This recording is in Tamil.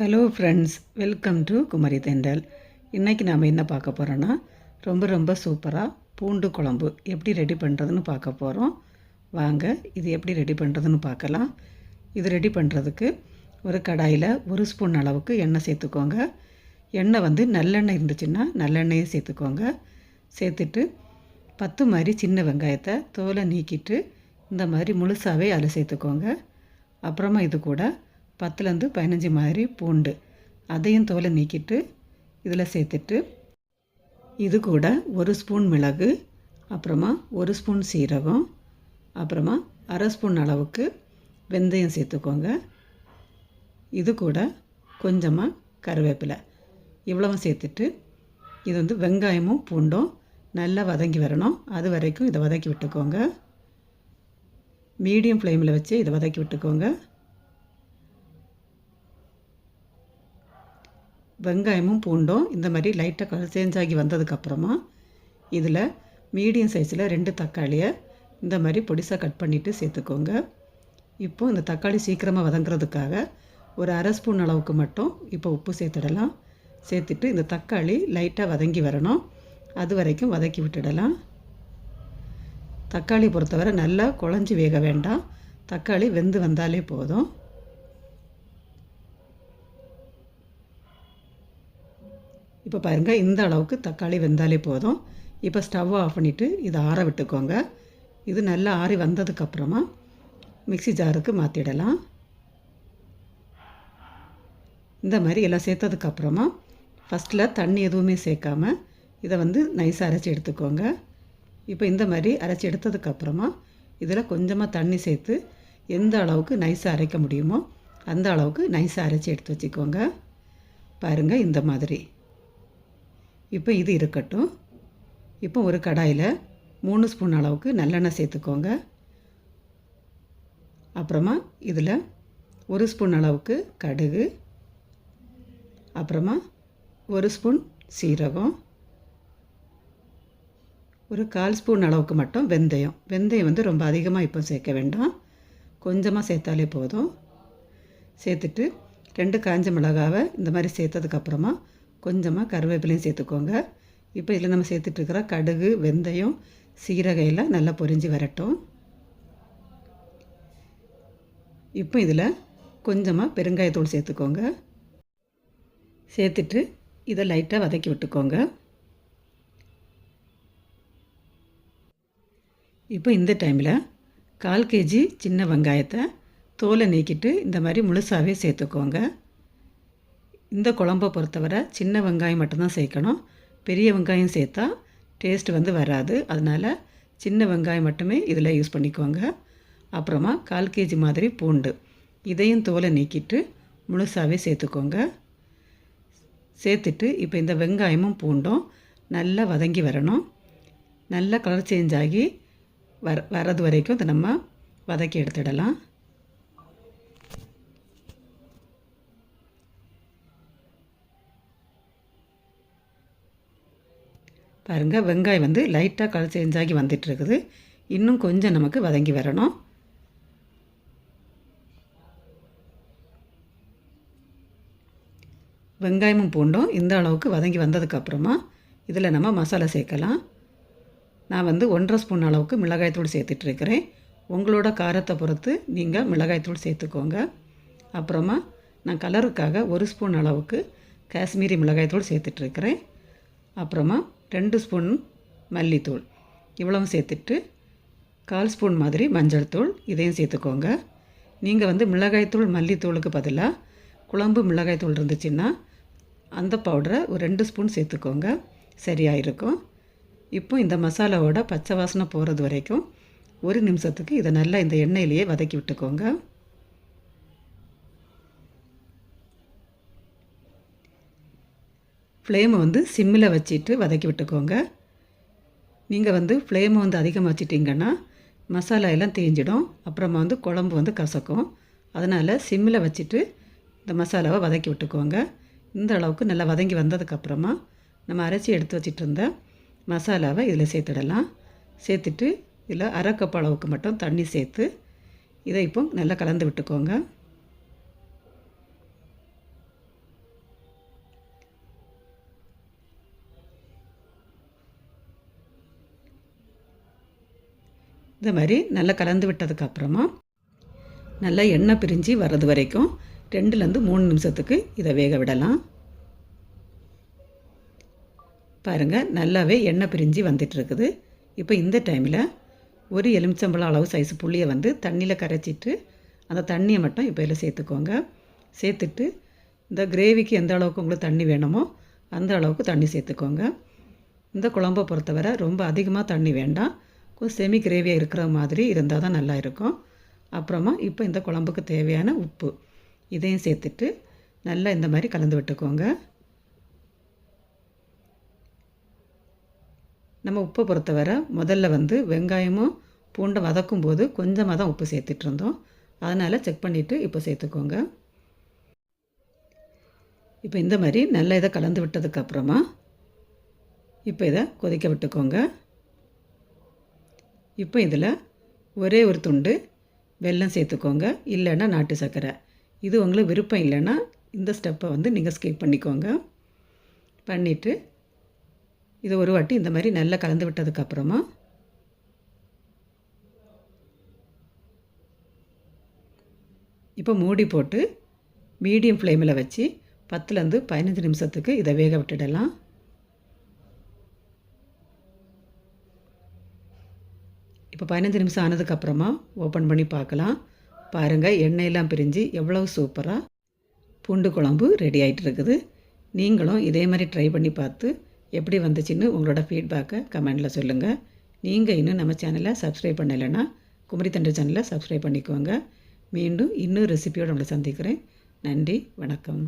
Hello friends, welcome to Kumari தென்றல். இன்றைக்கி நாம் என்ன பார்க்க போகிறோன்னா, ரொம்ப சூப்பராக பூண்டு குழம்பு எப்படி ரெடி பண்ணுறதுன்னு பார்க்க போகிறோம். வாங்க இது எப்படி ரெடி பண்ணுறதுன்னு பார்க்கலாம். இது ரெடி பண்ணுறதுக்கு ஒரு கடாயில் 1 ஸ்பூன் அளவுக்கு எண்ணெய் சேர்த்துக்கோங்க. எண்ணெய் வந்து நல்லெண்ணெய் இருந்துச்சுன்னா நல்லெண்ணெயை சேர்த்துக்கோங்க. சேர்த்துட்டு 10 மாதிரி சின்ன வெங்காயத்தை தோலை நீக்கிட்டு இந்த மாதிரி முழுசாகவே அதில் சேர்த்துக்கோங்க. அப்புறமா இது கூட 10லேருந்து 15 மாதிரி பூண்டு அதையும் தோலை நீக்கிட்டு இதில் சேர்த்துட்டு, இது கூட 1 ஸ்பூன் மிளகு, அப்புறமா 1 ஸ்பூன் சீரகம், அப்புறமா அரை ஸ்பூன் அளவுக்கு வெந்தயம் சேர்த்துக்கோங்க. இது கூட கொஞ்சமாக கருவேப்பிலை இவ்வளவும் சேர்த்துட்டு, இது வந்து வெங்காயமும் பூண்டும் நல்லா வதங்கி வரணும். அது வரைக்கும் இதை வதக்கி விட்டுக்கோங்க. மீடியம் ஃப்ளேமில் வச்சு இதை வதக்கி விட்டுக்கோங்க. வெங்காயமும் பூண்டும் இந்த மாதிரி லைட்டாக கலர் சேஞ்ச் ஆகி வந்ததுக்கப்புறமா இதில் மீடியம் சைஸில் 2 தக்காளியை இந்த மாதிரி பொடிசாக கட் பண்ணிவிட்டு சேர்த்துக்கோங்க. இப்போது இந்த தக்காளி சீக்கிரமாக வதங்குறதுக்காக ஒரு அரை ஸ்பூன் அளவுக்கு மட்டும் இப்போ உப்பு சேர்த்துடலாம். சேர்த்துட்டு இந்த தக்காளி லைட்டாக வதங்கி வரணும். அது வரைக்கும் வதக்கி விட்டுடலாம். தக்காளி பொறுத்தவரை நல்லா குழஞ்சி வேக வேண்டாம். தக்காளி வெந்து வந்தாலே போதும். இப்போ பாருங்கள், இந்த அளவுக்கு தக்காளி வெந்தாலே போதும். இப்போ ஸ்டவ்வை ஆஃப் பண்ணிவிட்டு இதை ஆற விட்டுக்கோங்க. இது நல்லா ஆறி வந்ததுக்கப்புறமா மிக்ஸி ஜாருக்கு மாற்றிடலாம். இந்த மாதிரி எல்லாம் சேர்த்ததுக்கப்புறமா ஃபஸ்ட்டில் தண்ணி எதுவுமே சேர்க்காம இதை வந்து நைஸாக அரைச்சி எடுத்துக்கோங்க. இப்போ இந்த மாதிரி அரைச்சி எடுத்ததுக்கப்புறமா இதில் கொஞ்சமாக தண்ணி சேர்த்து எந்த அளவுக்கு நைஸாக அரைக்க முடியுமோ அந்த அளவுக்கு நைஸாக அரைச்சி எடுத்து வச்சுக்கோங்க. பாருங்கள், இந்த மாதிரி. இப்போ இது இருக்கட்டும். இப்போ ஒரு கடாயில் 3 ஸ்பூன் அளவுக்கு நல்லெண்ணெய் சேர்த்துக்கோங்க. அப்புறமா இதில் 1 ஸ்பூன் அளவுக்கு கடுகு, அப்புறமா 1 ஸ்பூன் சீரகம், ஒரு 1/4 ஸ்பூன் அளவுக்கு மட்டும் வெந்தயம். வெந்தயம் வந்து ரொம்ப அதிகமாக இப்போ சேர்க்க வேண்டாம், கொஞ்சமாக சேர்த்தாலே போதும். சேர்த்துட்டு 2 காஞ்ச மிளகாவை இந்த மாதிரி சேர்த்ததுக்கப்புறமா கொஞ்சமாக கருவேப்பிலையும் சேர்த்துக்கோங்க. இப்போ இதில் நம்ம சேர்த்துட்ருக்கிற கடுகு, வெந்தயம், சீரகம் எல்லாம் நல்லா பொரிஞ்சு வரட்டும். இப்போ இதில் கொஞ்சமாக பெருங்காயத்தூள் சேர்த்துக்கோங்க. சேர்த்துட்டு இதை லைட்டாக வதக்கி விட்டுக்கோங்க. இப்போ இந்த டைமில் 1/4 kg சின்ன வெங்காயத்தை தோலை நீக்கிட்டு இந்த மாதிரி முழுசாகவே சேர்த்துக்கோங்க. இந்த குழம்பை பொறுத்தவரை சின்ன வெங்காயம் மட்டும்தான் சேர்க்கணும். பெரிய வெங்காயம் சேர்த்தா டேஸ்ட் வந்து வராது. அதனால் சின்ன வெங்காயம் மட்டுமே இதில் யூஸ் பண்ணிக்கோங்க. அப்புறமா 1/4 kg மாதிரி பூண்டு இதையும் தோலை நீக்கிட்டு முழுசாகவே சேர்த்துக்கோங்க. சேர்த்துட்டு இப்போ இந்த வெங்காயமும் பூண்டும் நல்லா வதங்கி வரணும். நல்லா கலர் சேஞ்ச் ஆகி வரது வரைக்கும் இதை நம்ம வதக்கி எடுத்துடலாம். பாருங்கள், வெங்காயம் வந்து லைட்டாக கலர் சேஞ்ச் ஆகி வந்துட்டுருக்குது. இன்னும் கொஞ்சம் நமக்கு வதங்கி வரணும். வெங்காயமும் பூண்டும் இந்த அளவுக்கு வதங்கி வந்ததுக்கப்புறமா இதில் நம்ம மசாலா சேர்க்கலாம். நான் வந்து 1/2 ஸ்பூன் அளவுக்கு மிளகாய்த்தூள் சேர்த்துட்ருக்கிறேன். உங்களோட காரத்தை பொறுத்து நீங்கள் மிளகாய்த்தூள் சேர்த்துக்கோங்க. அப்புறமா நான் கலருக்காக 1 ஸ்பூன் அளவுக்கு காஷ்மீரி மிளகாய்த்தூள் சேர்த்துட்ருக்கிறேன். அப்புறமா 2 ஸ்பூன் மல்லித்தூள் இவ்வளவும் சேர்த்துட்டு 1/4 ஸ்பூன் மாதிரி மஞ்சள் தூள் இதையும் சேர்த்துக்கோங்க. நீங்கள் வந்து மிளகாய்த்தூள் மல்லித்தூளுக்கு பதிலாக குழம்பு மிளகாய்த்தூள் இருந்துச்சுன்னா அந்த பவுடரை ஒரு 2 ஸ்பூன் சேர்த்துக்கோங்க, சரியாக இருக்கும். இப்போ இந்த மசாலாவோட பச்சை வாசனை போகிறது வரைக்கும் 1 நிமிஷத்துக்கு இதை நல்லா இந்த எண்ணெயிலேயே வதக்கி விட்டுக்கோங்க. ஃப்ளேமை வந்து சிம்மில் வச்சுட்டு வதக்கி விட்டுக்கோங்க. நீங்கள் வந்து ஃப்ளேமை வந்து அதிகமாக வச்சிட்டிங்கன்னா மசாலா எல்லாம் தேஞ்சிடும். அப்புறமா வந்து குழம்பு வந்து கசக்கும். அதனால் சிம்மில் வச்சுட்டு இந்த மசாலாவை வதக்கி விட்டுக்கோங்க. இந்த அளவுக்கு நல்லா வதங்கி வந்ததுக்கப்புறமா நம்ம அரைச்சி எடுத்து வச்சிட்டு இருந்த மசாலாவை இதில் சேர்த்துடலாம். சேர்த்துட்டு இதில் 1/2 கப் அளவுக்கு மட்டும் தண்ணி சேர்த்து இதை இப்போ நல்லா கலந்து விட்டுக்கோங்க. இந்த மாதிரி நல்லா கலந்து விட்டதுக்கப்புறமா நல்லா எண்ணெய் பிரிஞ்சு வர்றது வரைக்கும் 2லேருந்து 3 நிமிஷத்துக்கு இதை வேக விடலாம். பாருங்கள், நல்லாவே எண்ணெய் பிரிஞ்சு வந்துட்டுருக்குது. இப்போ இந்த டைமில் ஒரு எலுமிச்சம்பழம் அளவு சைஸ் புளியை வந்து தண்ணியில் கரைச்சிட்டு அந்த தண்ணியை மட்டும் இப்போ இதில் சேர்த்துக்கோங்க. சேர்த்துட்டு இந்த கிரேவிக்கு எந்த அளவுக்கு உங்களுக்கு தண்ணி வேணுமோ அந்த அளவுக்கு தண்ணி சேர்த்துக்கோங்க. இந்த குழம்பை பொறுத்தவரை ரொம்ப அதிகமாக தண்ணி வேண்டாம், கொஞ்சம் செமி கிரேவியாக இருக்கிற மாதிரி இருந்தால் தான் நல்லா இருக்கும். அப்புறமா இப்போ இந்த குழம்புக்கு தேவையான உப்பு இதையும் சேர்த்துட்டு நல்லா இந்த மாதிரி கலந்து விட்டுக்கோங்க. நம்ம உப்பை பொறுத்தவரை முதல்ல வந்து வெங்காயமும் பூண்டை வதக்கும் போது கொஞ்சமாக தான் உப்பு சேர்த்துட்டு இருந்தோம், அதனால் செக் பண்ணிவிட்டு இப்போ சேர்த்துக்கோங்க. இப்போ இந்த மாதிரி நல்லா இதை கலந்து விட்டதுக்கப்புறமா இப்போ இதை கொதிக்க விட்டுக்கோங்க. இப்போ இதில் ஒரே ஒரு துண்டு வெல்லம் சேர்த்துக்கோங்க, இல்லைன்னா நாட்டு சர்க்கரை. இது உங்களுக்கு விருப்பம் இல்லைன்னா இந்த ஸ்டெப்பை வந்து நீங்கள் ஸ்கிப் பண்ணிக்கோங்க. பண்ணிவிட்டு இதை ஒரு வாட்டி இந்த மாதிரி நல்லா கலந்து விட்டதுக்கப்புறமா இப்போ மூடி போட்டு மீடியம் ஃப்ளேமில் வச்சு 10லேருந்து 15 நிமிஷத்துக்கு இதை வேக விட்டுடலாம். இப்போ 15 நிமிஷம் ஆனதுக்கப்புறமா ஓப்பன் பண்ணி பார்க்கலாம். பாருங்கள், எண்ணெயெல்லாம் பிரிஞ்சு எவ்வளவு சூப்பராக பூண்டு குழம்பு ரெடி ஆகிட்டு இருக்குது. நீங்களும் இதே மாதிரி ட்ரை பண்ணி பார்த்து எப்படி வந்துச்சுன்னு உங்களோட ஃபீட்பேக்கை கமெண்டில் சொல்லுங்கள். நீங்கள் இன்னும் நம்ம சேனலை சப்ஸ்கிரைப் பண்ணலைன்னா குமரி தென்றல் சேனலை சப்ஸ்கிரைப் பண்ணிக்கோங்க. மீண்டும் இன்னொரு ரெசிபியோடு உங்களை சந்திக்கிறேன். நன்றி, வணக்கம்.